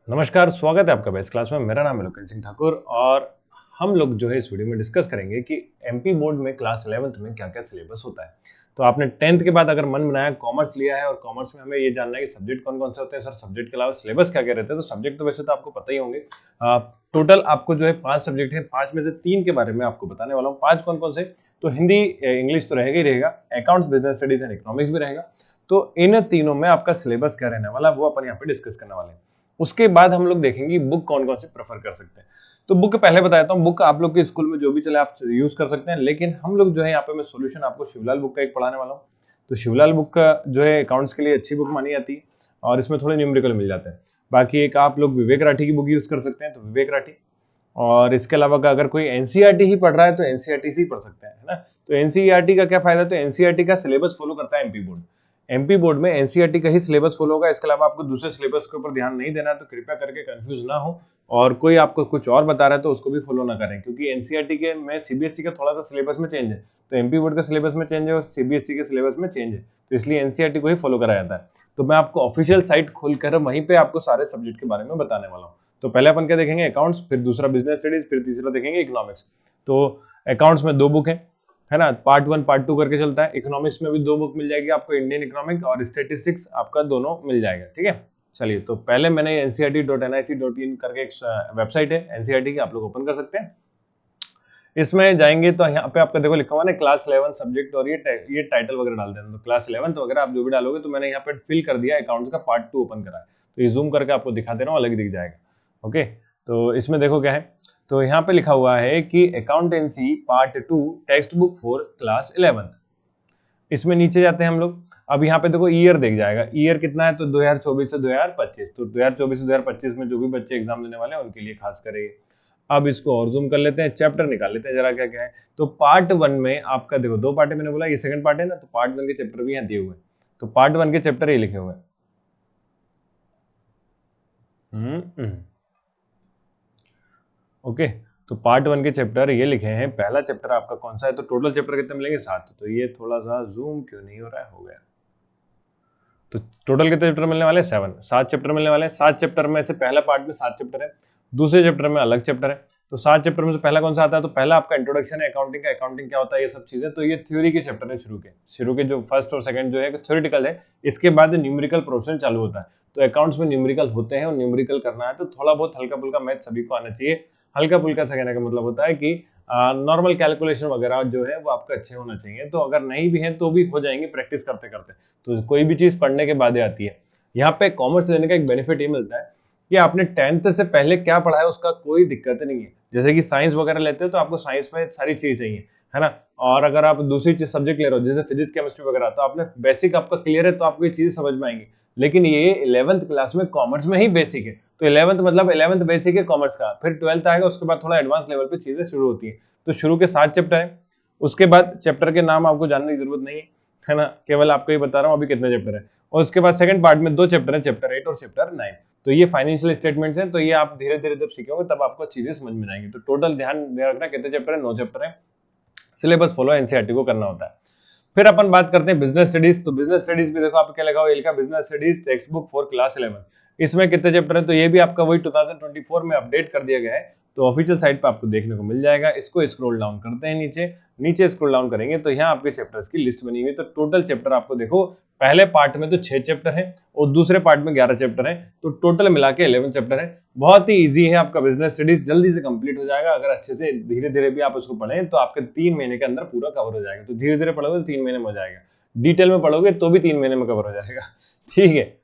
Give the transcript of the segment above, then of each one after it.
नमस्कार, स्वागत है आपका बेस्ट क्लास में। मेरा नाम है लोकेश सिंह ठाकुर और हम लोग जो है इस वीडियो में डिस्कस करेंगे कि एमपी बोर्ड में क्लास 11th में क्या-क्या सिलेबस होता है। तो आपने 10th के बाद अगर मन बनाया, कॉमर्स लिया है और कॉमर्स में हमें ये जानना है कि सब्जेक्ट कौन-कौन से होते हैं, सर सब्जेक्ट के अलावा सिलेबस क्या-क्या रहते हैं। तो सब्जेक्ट तो वैसे तो आपको पता ही होंगे। टोटल आपको जो है 5 सब्जेक्ट है, 5 में से 3 के बारे में आपको बताने वाला हूँ। 5 कौन-कौन से? तो हिंदी, इंग्लिश तो रहेगा ही रहेगा, accounts, business studies and economics भी रहेगा। तो इन तीनों में आपका सिलेबस क्या रहने वाला है वो अपन यहाँ पे डिस्कस करने वाले हैं। उसके बाद हम लोग देखेंगे बुक कौन कौन से प्रेफर कर सकते हैं। तो बुक पहले बताता हूँ, बुक आप लोग के स्कूल में जो भी चले आप यूज कर सकते हैं, लेकिन हम लोग जो है यहाँ पे मैं सॉल्यूशन आपको शिवलाल बुक का एक पढ़ाने वाला हूँ। तो शिवलाल बुक का जो है अकाउंट्स के लिए अच्छी बुक मानी जाती है और इसमें थोड़े न्यूमेरिकल मिल जाते हैं। बाकी एक आप लोग विवेक राठी की बुक यूज कर सकते हैं, तो विवेक राठी। और इसके अलावा अगर कोई एनसीईआरटी ही पढ़ रहा है तो एनसीईआरटी से ही पढ़ सकते हैं, है ना। तो एनसीईआरटी का क्या फायदा? तो एनसीईआरटी का सिलेबस फॉलो करता है एमपी बोर्ड। एमपी बोर्ड में एनसीईआरटी का ही सिलेबस फॉलो होगा। इसके अलावा आपको दूसरे सिलेबस के ऊपर ध्यान नहीं देना है, तो कृपया करके कंफ्यूज ना हो और कोई आपको कुछ और बता रहा है तो उसको भी फॉलो ना करें, क्योंकि एनसीईआरटी के में सीबीएसई का थोड़ा सा सिलेबस में चेंज है, तो एमपी बोर्ड का सिलेबस में चेंज है और सीबीएसई के सिलेबस में चेंज है, तो इसलिए एनसीईआरटी को ही फॉलो कराया जाता है। तो मैं आपको ऑफिशियल साइट खोलकर वहीं पे आपको सारे सब्जेक्ट के बारे में बताने वाला हूँ। तो पहले अपन क्या देखेंगे? अकाउंट्स, फिर दूसरा बिजनेस स्टडीज, फिर तीसरा देखेंगे इकोनॉमिक्स। तो अकाउंट्स में 2 बुक है ना, पार्ट 1 पार्ट 2 करके चलता है। इकोनॉमिक्स में भी 2 बुक मिल जाएगी आपको, इंडियन इकोनॉमिक और स्टैटिस्टिक्स, आपका दोनों मिल जाएगा, ठीक है। चलिए, तो पहले मैंने ncrt.nic.in करके एक वेबसाइट है एनसीईआरटी की, आप लोग ओपन कर सकते हैं। इसमें जाएंगे तो यहाँ पे आपका देखो लिखा हुआ ना क्लास 11 सब्जेक्ट, और ये टाइटल वगैरह डाल देना। तो क्लास 11 वगैरह आप जो भी डालोगे, तो मैंने यहाँ पे फिल कर दिया, अकाउंट्स का पार्ट 2 ओपन करा है, तो ये जूम करके आपको दिखा दे रहा हूँ, अलग दिख जाएगा। ओके, तो इसमें देखो क्या है, तो यहाँ पे लिखा हुआ है कि accountancy part 2 text book for class 11। इसमें नीचे जाते हैं हम लोग। अब यहाँ पे देखो ईयर दिख जाएगा, ईयर कितना है, तो 2024 से 2025। तो 2024 से 2025 में जो भी बच्चे एग्जाम देने वाले हैं उनके लिए खास करेंगे। अब इसको और जूम कर लेते हैं, चैप्टर निकाल लेते हैं जरा क्या क्या है। तो पार्ट 1 में आपका देखो 2 पार्ट है, मैंने बोला ये सेकंड पार्ट है ना, तो पार्ट 1 के चैप्टर भी यहाँ दिए हुए हैं। तो पार्ट 1 के चैप्टर ये लिखे हुए हैं। ओके, तो पार्ट 1 के चैप्टर ये लिखे हैं। पहला चैप्टर आपका कौन सा है? तो टोटल चैप्टर कितने मिलेंगे? 7। तो ये थोड़ा सा जूम क्यों नहीं हो रहा है, हो गया। तो टोटल कितने चैप्टर मिलने वाले? 7 चैप्टर मिलने वाले हैं। 7 चैप्टर में से पहला पार्ट में 7 चैप्टर है, दूसरे चैप्टर में अलग चैप्टर है। तो 7 चैप्टर में से पहला कौन सा आता है? तो पहला आपका इंट्रोडक्शन है अकाउंटिंग का, अकाउंटिंग क्या होता है, ये सब चीजें। तो ये थ्योरी के चैप्टर है, शुरू के जो फर्स्ट और सेकंड जो है थ्योरेटिकल है। इसके बाद न्यूमेरिकल प्रोसेस चालू होता है। तो अकाउंट्स में न्यूमेरिकल होते हैं और न्यूमेरिकल करना है तो थोड़ा बहुत हल्का फुल्का मैथ सभी को आना चाहिए। हल्का फुल्का सा कहने का मतलब होता है कि नॉर्मल कैलकुलेशन वगैरह जो है वो आपका अच्छे होना चाहिए। तो अगर नहीं भी है तो भी हो जाएंगे प्रैक्टिस करते करते। तो कोई भी चीज पढ़ने के बाद आती है। यहाँ पे कॉमर्स लेने का एक बेनिफिट ये मिलता है कि आपने 10th से पहले क्या पढ़ा है उसका कोई दिक्कत नहीं है। जैसे कि साइंस वगैरह लेते हो तो आपको साइंस में सारी चीज चाहिए, है ना। और अगर आप दूसरी चीज सब्जेक्ट ले रहे हो जैसे फिजिक्स केमिस्ट्री वगैरह, तो आपने बेसिक आपका क्लियर है तो आपको ये चीज समझ में आएंगी। लेकिन ये 11th क्लास में कॉमर्स में ही बेसिक है। तो 11th मतलब 11th बेसिक है कॉमर्स का, फिर 12th आएगा, उसके बाद थोड़ा एडवांस लेवल पे चीजें शुरू होती है। तो शुरू के 7 चैप्टर है। उसके बाद चैप्टर के नाम आपको जानने की जरूरत नहीं है ना, केवल आपको ये बता रहा हूँ अभी कितने चैप्टर है। और उसके बाद सेकंड पार्ट में 2 चैप्टर है, चैप्टर 8 और चैप्टर 9। तो ये फाइनेंशियल स्टेटमेंट्स हैं। तो ये आप धीरे धीरे जब सीखोगे तब आपको चीजें समझ में आएंगी। तो टोटल ध्यान रखना कितने चैप्टर है? 9 चैप्टर है। सिलेबस फॉलो एनसीईआरटी को करना होता है। फिर अपन बात करते हैं बिजनेस स्टडीज। तो बिजनेस स्टडीज भी देखो आप क्या लगा हुआ है, business studies text book for class 11। इसमें कितने चैप्टर है? तो ये भी आपका वही 2024 में अपडेट कर दिया गया है। तो ऑफिशियल साइट पे आपको देखने को मिल जाएगा। इसको स्क्रॉल डाउन करते हैं नीचे, नीचे स्क्रॉल डाउन करेंगे तो यहाँ आपके चैप्टर्स की लिस्ट बनी हुई है। तो टोटल चैप्टर आपको देखो, पहले पार्ट में तो 6 चैप्टर है और दूसरे पार्ट में 11 चैप्टर है। तो टोटल मिला के 11 चैप्टर है। बहुत ही इजी है आपका बिजनेस स्टडीज, जल्दी से कंप्लीट हो जाएगा। अगर अच्छे से धीरे धीरे भी आप उसको पढ़ें तो आपके 3 महीने के अंदर पूरा कवर हो जाएगा। तो धीरे धीरे पढ़ोगे तो 3 महीने में हो जाएगा, डिटेल में पढ़ोगे तो भी 3 महीने में कवर हो जाएगा, ठीक है।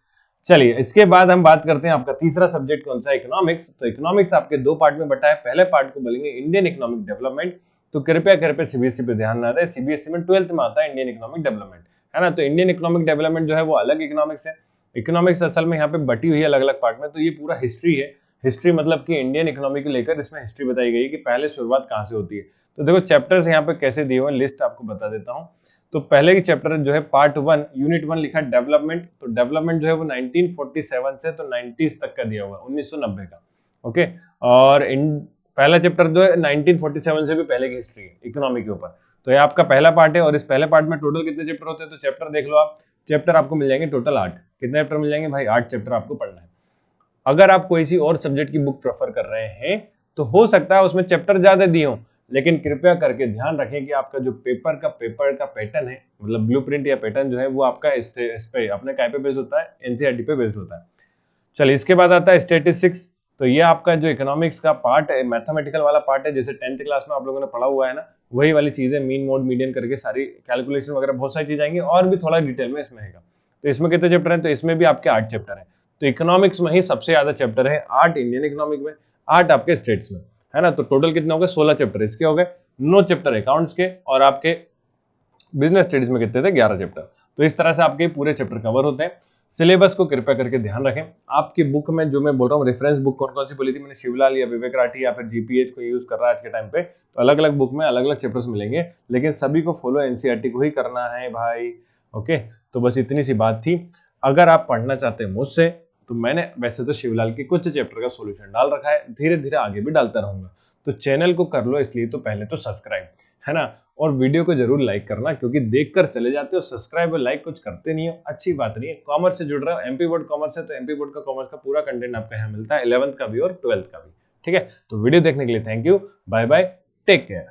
चलिए, इसके बाद हम बात करते हैं आपका तीसरा सब्जेक्ट कौन सा है? इकोनॉमिक्स। तो इकोनॉमिक्स आपके 2 पार्ट में बटा है। पहले पार्ट को बोलेंगे इंडियन इकोनॉमिक डेवलपमेंट। तो कृपया करके सीबीएसई पे ध्यान ना दे, सीबीएसई में 12th में आता है इंडियन इकोनॉमिक डेवलपमेंट, है ना। तो इंडियन इकोनॉमिक डेवलपमेंट जो है वो अलग इकोनॉमिक्स है। इकोनॉमिक्स असल में यहाँ पे बटी हुई है अलग अलग पार्ट में। तो ये पूरा हिस्ट्री है। हिस्ट्री मतलब कि इंडियन इकोनॉमी को लेकर इसमें हिस्ट्री बताई गई है कि पहले शुरुआत कहाँ से होती है। तो देखो चैप्टर्स यहाँ पे कैसे दिए हुए हैं, लिस्ट आपको बता देता हूँ। तो पहले की चैप्टर जो है पार्ट 1 यूनिट 1 लिखा है डेवलपमेंट। तो डेवलपमेंट जो है वो 1947 से तो 90s तक का दिया हुआ है, 1990 का। ओके, और पहला चैप्टर जो है 1947 से भी पहले की हिस्ट्री है इकोनॉमी के ऊपर। तो ये आपका पहला पार्ट है। और इस पहले पार्ट में टोटल कितने चैप्टर होते हैं? तो चैप्टर देख लो आप, चैप्टर आपको मिल जाएंगे टोटल 8। कितने चैप्टर मिल जाएंगे भाई? 8 चैप्टर आपको पढ़ना है। अगर आप कोई सी और सब्जेक्ट की बुक प्रेफर कर रहे हैं तो हो सकता है उसमें चैप्टर ज्यादा दिए हों, लेकिन कृपया करके ध्यान रखें कि आपका जो पेपर का पैटर्न है, मतलब ब्लूप्रिंट या पैटर्न जो है वो आपका इस पे अपने काय पे बेस्ड होता है, एनसीईआरटी पे बेस्ड होता है। चलिए इसके बाद आता है स्टैटिस्टिक्स। तो ये आपका जो इकोनॉमिक्स का पार्ट है, मैथमेटिकल वाला पार्ट है, जैसे 10th क्लास में आप लोगों ने पढ़ा हुआ है ना, वही वाली चीजें, मीन मोड मीडियन करके सारी कैलकुलेशन वगैरह बहुत सारी चीज आएंगी और भी थोड़ा डिटेल में इसमें है। तो इसमें कितने चैप्टर हैं? तो इसमें भी आपके 8 चैप्टर हैं। तो इकोनॉमिक्स में ही सबसे ज्यादा चैप्टर है, 8 इंडियन इकोनॉमिक में, 8 आपके स्टेट्स में, है ना। तो टोटल कितने हो गए? 16 चैप्टर इसके हो गए, 9 चैप्टर अकाउंट्स के, और आपके बिजनेस स्टडीज में कितने थे? 11 चैप्टर। तो इस तरह से आपके पूरे चैप्टर कवर होते हैं। सिलेबस को कृपया करके ध्यान रखें। आपकी बुक में जो मैं बोल रहा हूँ, रेफरेंस बुक कौन कौन सी बोली थी मैंने? शिवलाल या विवेक राठी या फिर जीपीएच को यूज कर रहा है आज के टाइम पे, तो अलग अलग बुक में अलग अलग चैप्टर्स मिलेंगे, लेकिन सभी को फॉलो एनसीईआरटी को ही करना है भाई। ओके, तो बस इतनी सी बात थी। अगर आप पढ़ना चाहते हैं मुझसे, तो मैंने वैसे तो शिवलाल के कुछ चैप्टर का सॉल्यूशन डाल रखा है, धीरे धीरे आगे भी डालता रहूंगा। तो चैनल को कर लो इसलिए तो पहले तो सब्सक्राइब, है ना, और वीडियो को जरूर लाइक करना, क्योंकि देखकर चले जाते हो, सब्सक्राइब और लाइक कुछ करते नहीं हो, अच्छी बात नहीं है। कॉमर्स से जुड़ रहा हो, एमपी बोर्ड कॉमर्स है, तो एमपी बोर्ड का कॉमर्स का पूरा कंटेंट आपको यहाँ मिलता है, 11th का भी और 12th का भी। ठीक है, तो वीडियो देखने के लिए thank you, bye bye, take care.